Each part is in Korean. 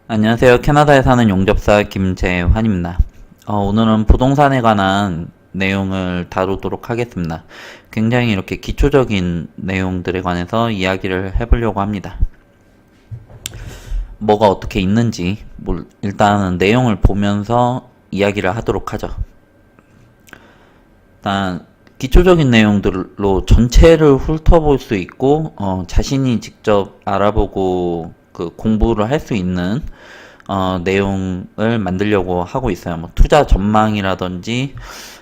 안녕하세요. 캐나다에 사는 용접사 김재환입니다. 오늘은 부동산에 관한 내용을 다루도록 하겠습니다. 굉장히 이렇게 기초적인 내용들에 관해서 이야기를 해보려고 합니다. 뭐가 어떻게 있는지, 일단은 내용을 보면서 이야기를 하도록 하죠. 일단, 기초적인 내용들로 전체를 훑어볼 수 있고, 자신이 직접 알아보고 공부를 할 수 있는 내용을 만들려고 하고 있어요. 뭐 투자 전망이라든지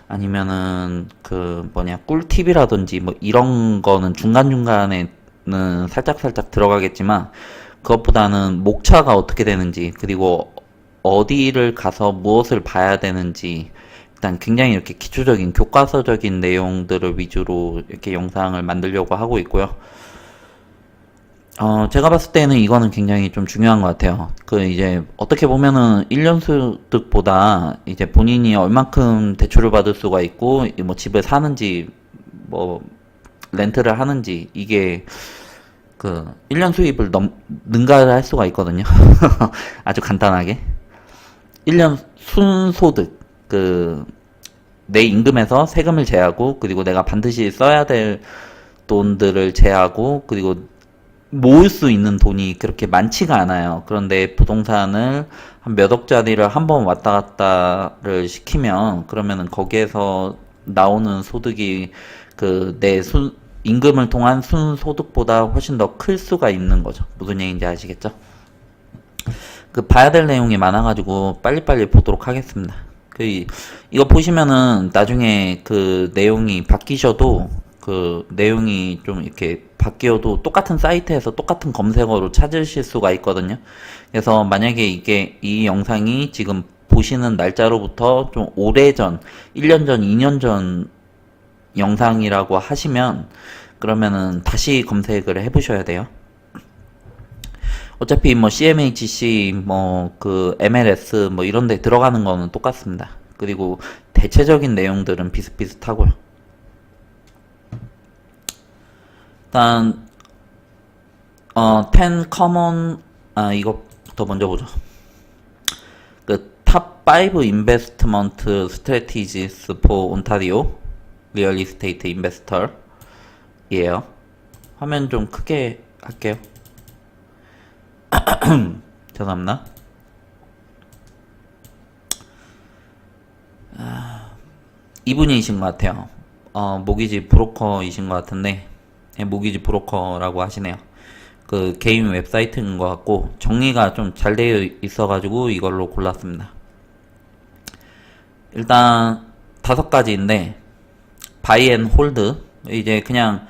아니면은 꿀팁이라든지 뭐 이런 거는 중간중간에는 살짝살짝 들어가겠지만 그것보다는 목차가 어떻게 되는지 그리고 어디를 가서 무엇을 봐야 되는지 일단 굉장히 이렇게 기초적인 교과서적인 내용들을 위주로 이렇게 영상을 만들려고 하고 있고요. 제가 봤을 때는 이거는 굉장히 좀 중요한 것 같아요. 이제, 어떻게 보면은 1년 소득보다 이제 본인이 얼만큼 대출을 받을 수가 있고, 뭐 집을 사는지, 뭐, 렌트를 하는지, 이게 1년 수입을 능가를 할 수가 있거든요. 아주 간단하게. 1년 순소득, 내 임금에서 세금을 제하고, 그리고 내가 반드시 써야 될 돈들을 제하고, 그리고 모을 수 있는 돈이 그렇게 많지가 않아요. 그런데 부동산을 한 몇 억짜리를 한 번 왔다 갔다를 시키면 그러면은 거기에서 나오는 소득이 내 임금을 통한 순소득보다 훨씬 더 클 수가 있는 거죠. 무슨 얘기인지 아시겠죠? 봐야 될 내용이 많아가지고 빨리빨리 보도록 하겠습니다. 이거 보시면은 나중에 내용이 바뀌셔도 내용이 좀 이렇게 바뀌어도 똑같은 사이트에서 똑같은 검색어로 찾으실 수가 있거든요. 그래서 만약에 이 영상이 지금 보시는 날짜로부터 좀 오래전, 1년 전, 2년 전 영상이라고 하시면 그러면은 다시 검색을 해보셔야 돼요. 어차피 뭐 CMHC, MLS 뭐 이런 데 들어가는 거는 똑같습니다. 그리고 대체적인 내용들은 비슷비슷하고요. 일단 10 common 이것부터 먼저 보죠. top 5 investment strategies for Ontario real estate investor 이에요. 화면 좀 크게 할게요. 죄송합니다. 이분이신 것 같아요. 모기지 브로커이신 것 같은데 모기지 브로커라고 하시네요. 개인 웹사이트인 것 같고 정리가 좀 잘 되어 있어가지고 이걸로 골랐습니다. 일단 5가지인데 바이 앤 홀드, 이제 그냥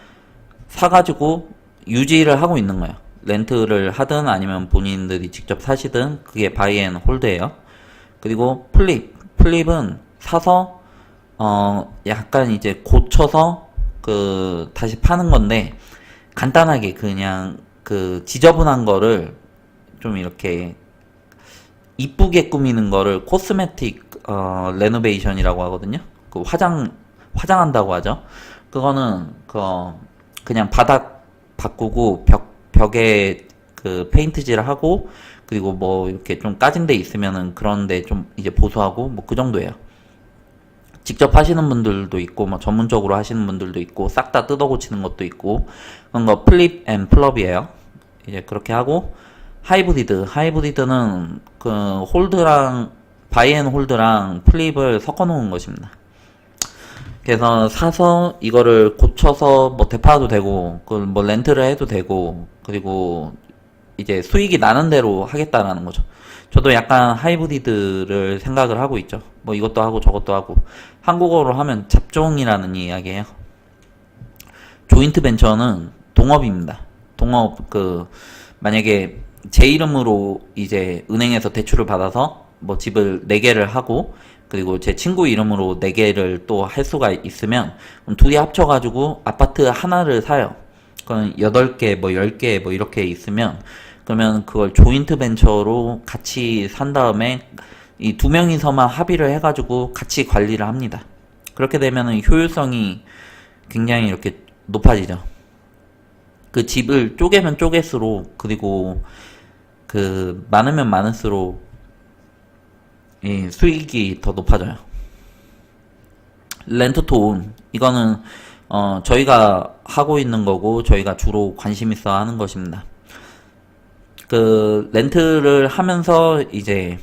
사가지고 유지를 하고 있는 거예요. 렌트를 하든 아니면 본인들이 직접 사시든 그게 바이 앤 홀드예요. 그리고 플립은 사서 약간 이제 고쳐서 다시 파는 건데 간단하게 그냥 지저분한 거를 좀 이렇게 이쁘게 꾸미는 거를 코스메틱 레노베이션이라고 하거든요. 화장한다고 하죠. 그거는 그냥 바닥 바꾸고 벽에 페인트질을 하고 그리고 뭐 이렇게 좀 까진 데 있으면은 그런데 좀 이제 보수하고 뭐 그 정도예요. 직접 하시는 분들도 있고 뭐 전문적으로 하시는 분들도 있고 싹 다 뜯어 고치는 것도 있고 그런 거 플립 앤 플럽이에요. 이제 그렇게 하고 하이브리드는 홀드랑 바이 앤 홀드랑 플립을 섞어 놓은 것입니다. 그래서 사서 이거를 고쳐서 뭐 되팔아도 되고 뭐 렌트를 해도 되고 그리고 이제 수익이 나는 대로 하겠다라는 거죠. 저도 약간 하이브리드를 생각을 하고 있죠. 뭐 이것도 하고 저것도 하고 한국어로 하면 잡종이라는 이야기예요. 조인트 벤처는 동업입니다. 동업 만약에 제 이름으로 이제 은행에서 대출을 받아서 뭐 집을 4개를 하고 그리고 제 친구 이름으로 4개를 또 할 수가 있으면 그럼 둘이 합쳐가지고 아파트 하나를 사요. 그럼 8개 뭐 10개 뭐 이렇게 있으면 그러면 그걸 조인트 벤처로 같이 산 다음에 이 2명이서만 합의를 해가지고 같이 관리를 합니다. 그렇게 되면은 효율성이 굉장히 이렇게 높아지죠. 집을 쪼개면 쪼갤수록 그리고 많으면 많을수록 이 수익이 더 높아져요. 렌트토운 이거는 저희가 하고 있는 거고 저희가 주로 관심 있어 하는 것입니다. 렌트를 하면서 이제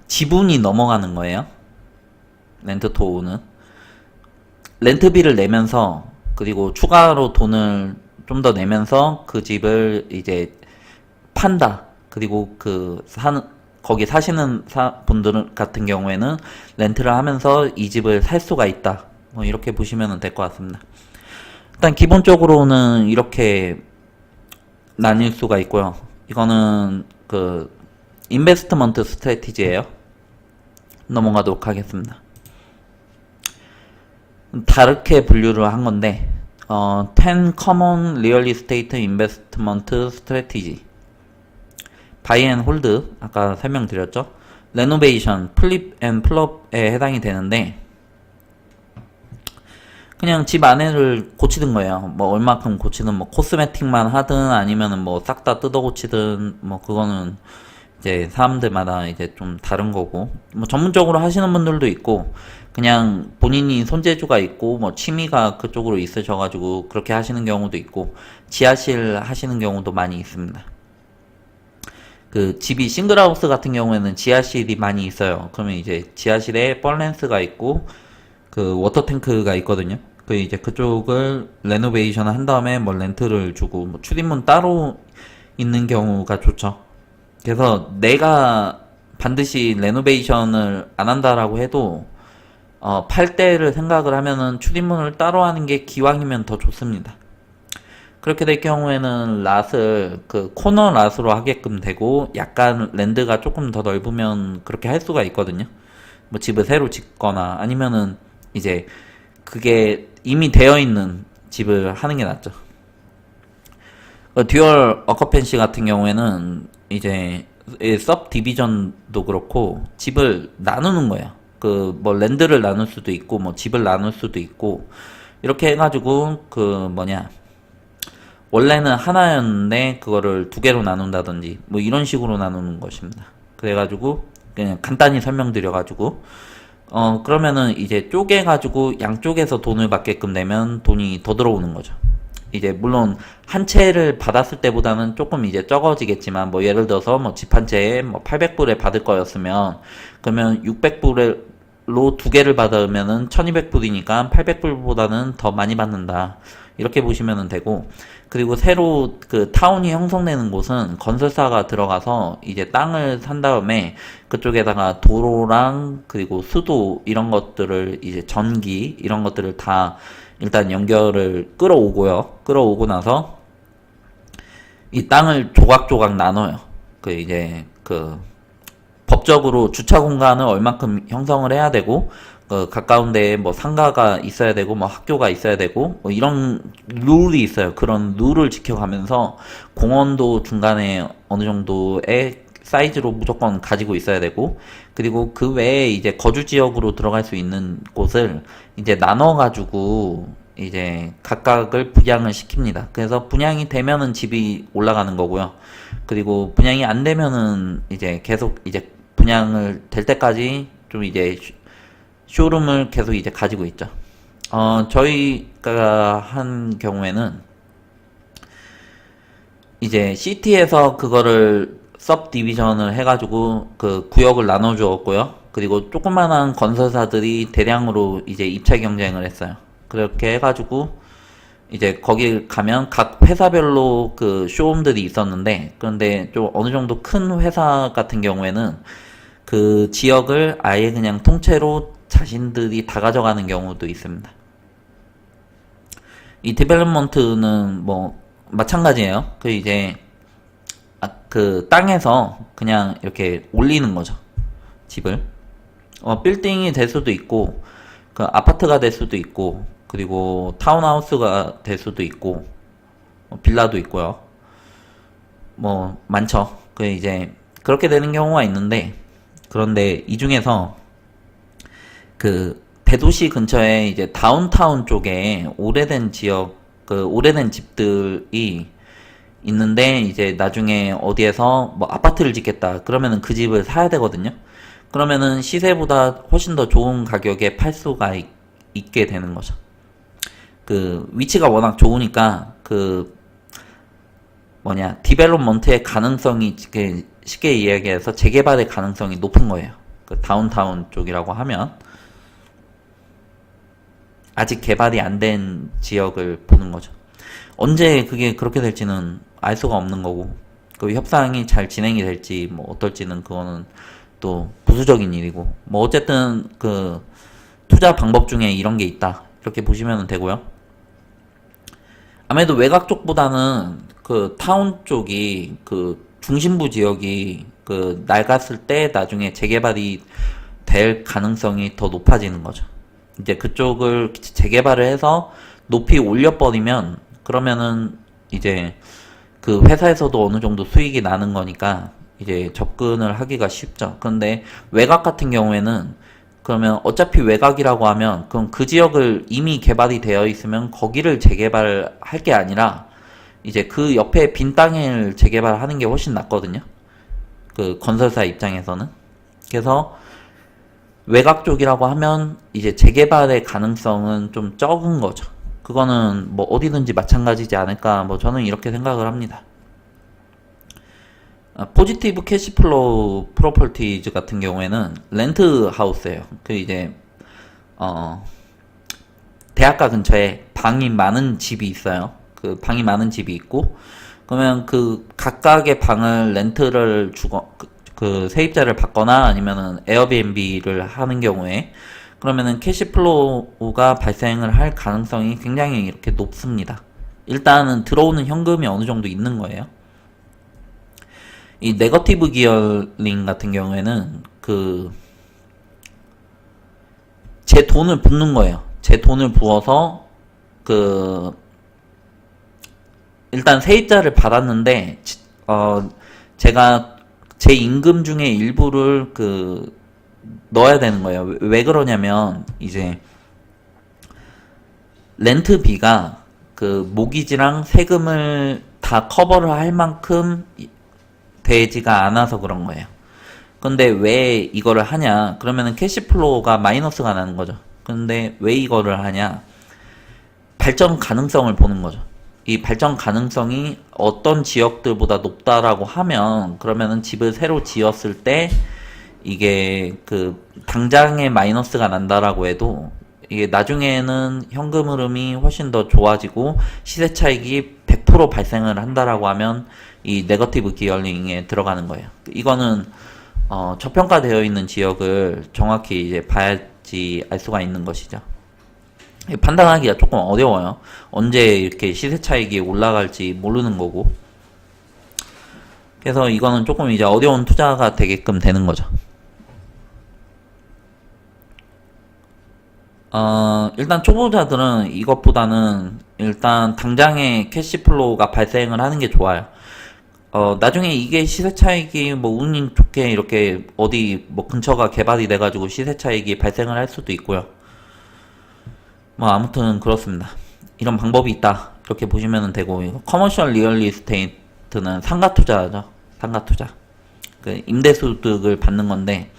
지분이 넘어가는 거예요. 렌트토운은 렌트비를 내면서 그리고 추가로 돈을 좀 더 내면서 그 집을 이제 판다. 그리고 거기 사시는 분들 같은 경우에는 렌트를 하면서 이 집을 살 수가 있다. 뭐 이렇게 보시면 될 것 같습니다. 일단 기본적으로는 이렇게 나뉠 수가 있고요. 이거는 인베스트먼트 스트래티지예요. 넘어가도록 하겠습니다. 다르게 분류를 한 건데 10 Common Real Estate Investment Strategy 바이 앤 홀드 아까 설명드렸죠. 레노베이션, 플립 앤 플롭에 해당이 되는데 그냥 집 안에를 고치는 거예요. 뭐 얼마큼 고치든 뭐 코스메틱만 하든 아니면은 뭐 싹 다 뜯어 고치든 뭐 그거는 이제 사람들마다 이제 좀 다른 거고 뭐 전문적으로 하시는 분들도 있고 그냥 본인이 손재주가 있고 뭐 취미가 그쪽으로 있으셔가지고 그렇게 하시는 경우도 있고 지하실 하시는 경우도 많이 있습니다. 집이 싱글하우스 같은 경우에는 지하실이 많이 있어요. 그러면 이제 지하실에 펀렌스가 있고 워터탱크가 있거든요. 이제 그쪽을 레노베이션을 한 다음에 뭐 렌트를 주고 뭐 출입문 따로 있는 경우가 좋죠. 그래서 내가 반드시 레노베이션을 안 한다라고 해도 팔 때를 생각을 하면은 출입문을 따로 하는 게 기왕이면 더 좋습니다. 그렇게 될 경우에는 랏을 코너 랏으로 하게끔 되고 약간 랜드가 조금 더 넓으면 그렇게 할 수가 있거든요. 뭐 집을 새로 짓거나 아니면은 이제 그게 이미 되어 있는 집을 하는 게 낫죠. 듀얼 어커펜시 같은 경우에는 이제 섭 디비전도 그렇고 집을 나누는 거예요. 뭐 랜드를 나눌 수도 있고 뭐 집을 나눌 수도 있고 이렇게 해가지고 원래는 하나였는데 그거를 두 개로 나눈다든지 뭐 이런 식으로 나누는 것입니다. 그래가지고 그냥 간단히 설명드려가지고 그러면은 이제 쪼개가지고 양쪽에서 돈을 받게끔 되면 돈이 더 들어오는 거죠. 이제 물론 한 채를 받았을 때보다는 조금 이제 적어지겠지만 뭐 예를 들어서 뭐 집 한 채에 뭐 800불에 받을 거였으면 그러면 600불로 두 개를 받으면은 1200불이니까 800불보다는 더 많이 받는다. 이렇게 보시면 되고 그리고 새로 타운이 형성되는 곳은 건설사가 들어가서 이제 땅을 산 다음에 그쪽에다가 도로랑 그리고 수도 이런 것들을 이제 전기 이런 것들을 다 일단 연결을 끌어오고요. 끌어오고 나서 이 땅을 조각조각 나눠요. 법적으로 주차 공간을 얼만큼 형성을 해야 되고 가까운 데에 뭐 상가가 있어야 되고 뭐 학교가 있어야 되고 뭐 이런 룰이 있어요. 그런 룰을 지켜가면서 공원도 중간에 어느 정도의 사이즈로 무조건 가지고 있어야 되고 그리고 그 외에 이제 거주 지역으로 들어갈 수 있는 곳을 이제 나눠가지고 이제 각각을 분양을 시킵니다. 그래서 분양이 되면은 집이 올라가는 거고요. 그리고 분양이 안 되면은 이제 계속 이제 분양을 될 때까지 좀 이제 쇼룸을 계속 이제 가지고 있죠. 저희가 한 경우에는 이제 시티에서 그거를 섭 디비전을 해가지고 구역을 나눠 주었고요. 그리고 조그만한 건설사들이 대량으로 이제 입찰 경쟁을 했어요. 그렇게 해가지고 이제 거기 가면 각 회사별로 쇼룸들이 있었는데 그런데 좀 어느 정도 큰 회사 같은 경우에는 그 지역을 아예 그냥 통째로 자신들이 다 가져가는 경우도 있습니다. 이 디벨롭먼트는 뭐 마찬가지예요. 이제 땅에서 그냥 이렇게 올리는 거죠. 집을. 빌딩이 될 수도 있고 아파트가 될 수도 있고 그리고 타운하우스가 될 수도 있고 빌라도 있고요. 뭐 많죠. 이제 그렇게 되는 경우가 있는데 그런데 이 중에서 대도시 근처에 이제 다운타운 쪽에 오래된 지역 그 오래된 집들이 있는데 이제 나중에 어디에서 뭐 아파트를 짓겠다 그러면은 그 집을 사야 되거든요. 그러면은 시세보다 훨씬 더 좋은 가격에 팔 수가 있게 되는 거죠. 그 위치가 워낙 좋으니까 그 뭐냐 디벨롭먼트의 가능성이 쉽게 이야기해서 재개발의 가능성이 높은 거예요. 그 다운타운 쪽이라고 하면 아직 개발이 안 된 지역을 보는 거죠. 언제 그게 그렇게 될지는 알 수가 없는 거고 그 협상이 잘 진행이 될지 뭐 어떨지는 그거는 또 부수적인 일이고 뭐 어쨌든 그 투자 방법 중에 이런 게 있다 이렇게 보시면 되고요. 아무래도 외곽 쪽보다는 그 타운 쪽이 그 중심부 지역이 그 낡았을 때 나중에 재개발이 될 가능성이 더 높아지는 거죠. 이제 그쪽을 재개발을 해서 높이 올려버리면 그러면은 이제 그 회사에서도 어느 정도 수익이 나는 거니까 이제 접근을 하기가 쉽죠. 그런데 외곽 같은 경우에는 그러면 어차피 외곽이라고 하면 그럼 그 지역을 이미 개발이 되어 있으면 거기를 재개발할 게 아니라 이제 그 옆에 빈 땅을 재개발하는 게 훨씬 낫거든요. 그 건설사 입장에서는. 그래서 외곽 쪽이라고 하면 이제 재개발의 가능성은 좀 적은 거죠. 그거는 뭐 어디든지 마찬가지지 않을까 뭐 저는 이렇게 생각을 합니다. 포지티브 캐시플로우 프로퍼티즈 같은 경우에는 렌트 하우스예요. 그 이제 대학가 근처에 방이 많은 집이 있어요. 그 방이 많은 집이 있고 그러면 그 각각의 방을 렌트를 주거 그 세입자를 받거나 아니면은 에어비앤비를 하는 경우에 그러면은 캐시플로우가 발생을 할 가능성이 굉장히 이렇게 높습니다. 일단은 들어오는 현금이 어느 정도 있는 거예요. 이 네거티브 기어링 같은 경우에는 그 제 돈을 붓는 거예요. 제 돈을 부어서 그 일단 세입자를 받았는데 제가 제 임금 중에 일부를 그 넣어야 되는 거예요. 왜 그러냐면 이제 렌트비가 그 모기지랑 세금을 다 커버를 할 만큼 되지가 않아서 그런 거예요. 근데 왜 이거를 하냐? 그러면은 캐시플로우가 마이너스가 나는 거죠. 근데 왜 이거를 하냐? 발전 가능성을 보는 거죠. 이 발전 가능성이 어떤 지역들보다 높다라고 하면 그러면은 집을 새로 지었을 때 이게 그 당장에 마이너스가 난다라고 해도 이게 나중에는 현금 흐름이 훨씬 더 좋아지고 시세 차익이 100% 발생을 한다라고 하면 이 네거티브 기어링에 들어가는 거예요. 이거는 저평가되어 있는 지역을 정확히 이제 봐야지 알 수가 있는 것이죠. 판단하기가 조금 어려워요. 언제 이렇게 시세 차익이 올라갈지 모르는 거고. 그래서 이거는 조금 이제 어려운 투자가 되게끔 되는 거죠. 일단 초보자들은 이것보다는 일단 당장에 캐시플로우가 발생을 하는 게 좋아요. 나중에 이게 시세 차익이 뭐 운이 좋게 이렇게 어디 뭐 근처가 개발이 돼가지고 시세 차익이 발생을 할 수도 있고요. 뭐 아무튼 그렇습니다. 이런 방법이 있다 이렇게 보시면 되고 커머셜 리얼 이스테이트는 상가 투자죠. 상가 투자. 그 임대소득을 받는 건데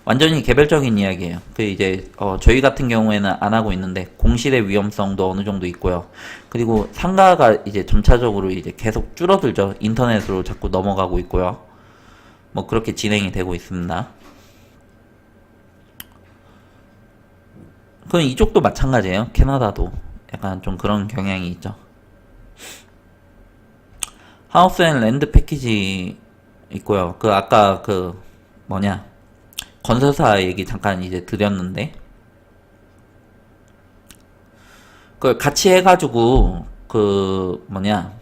완전히 개별적인 이야기예요. 그 이제 저희 같은 경우에는 안 하고 있는데 공실의 위험성도 어느 정도 있고요. 그리고 상가가 이제 점차적으로 이제 계속 줄어들죠. 인터넷으로 자꾸 넘어가고 있고요. 뭐 그렇게 진행이 되고 있습니다. 그건 이쪽도 마찬가지예요. 캐나다도 약간 좀 그런 경향이 있죠. 하우스 앤 랜드 패키지 있고요. 그 아까 그 뭐냐 건설사 얘기 잠깐 이제 드렸는데 그걸 같이 해가지고 그 뭐냐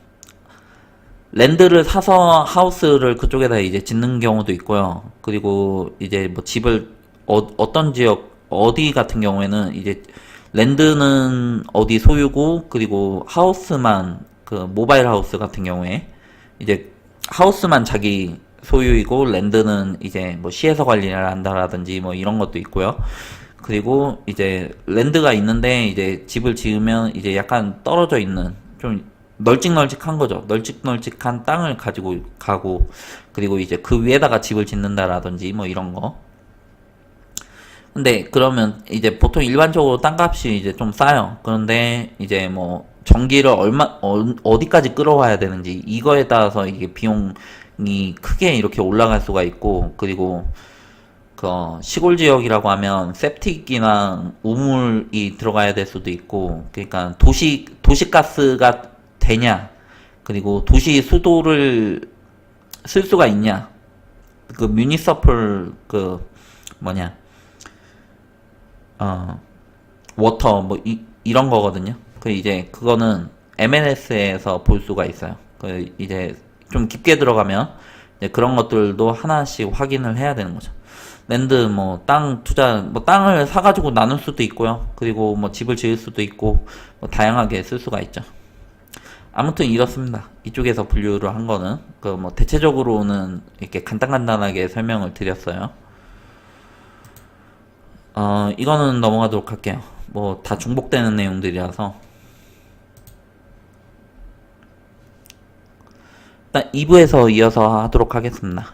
랜드를 사서 하우스를 그쪽에다 이제 짓는 경우도 있고요. 그리고 이제 뭐 집을 어떤 지역 어디 같은 경우에는 이제 랜드는 어디 소유고 그리고 하우스만 그 모바일 하우스 같은 경우에 이제 하우스만 자기 소유이고 랜드는 이제 뭐 시에서 관리를 한다라든지 뭐 이런 것도 있고요. 그리고 이제 랜드가 있는데 이제 집을 지으면 이제 약간 떨어져 있는 좀 널찍널찍한 거죠. 널찍널찍한 땅을 가지고 가고 그리고 이제 그 위에다가 집을 짓는다라든지 뭐 이런 거. 근데 그러면 이제 보통 일반적으로 땅값이 이제 좀 싸요. 그런데 이제 뭐 전기를 어디까지 끌어와야 되는지 이거에 따라서 이게 비용이 크게 이렇게 올라갈 수가 있고 그리고 그 시골 지역이라고 하면 septic이나 우물이 들어가야 될 수도 있고 그러니까 도시가스가 되냐 그리고 도시 수도를 쓸 수가 있냐 그 뮤니서플 그 뭐냐 워터 뭐 이런 거거든요. 그 이제 그거는 MNS에서 볼 수가 있어요. 그 이제 좀 깊게 들어가면 이제 그런 것들도 하나씩 확인을 해야 되는 거죠. 랜드 뭐 땅 투자 뭐 땅을 사가지고 나눌 수도 있고요. 그리고 뭐 집을 지을 수도 있고 뭐 다양하게 쓸 수가 있죠. 아무튼 이렇습니다. 이쪽에서 분류를 한 거는 그 뭐 대체적으로는 이렇게 간단간단하게 설명을 드렸어요. 이거는 넘어가도록 할게요. 뭐 다 중복되는 내용들이라서 일단 2부에서 이어서 하도록 하겠습니다.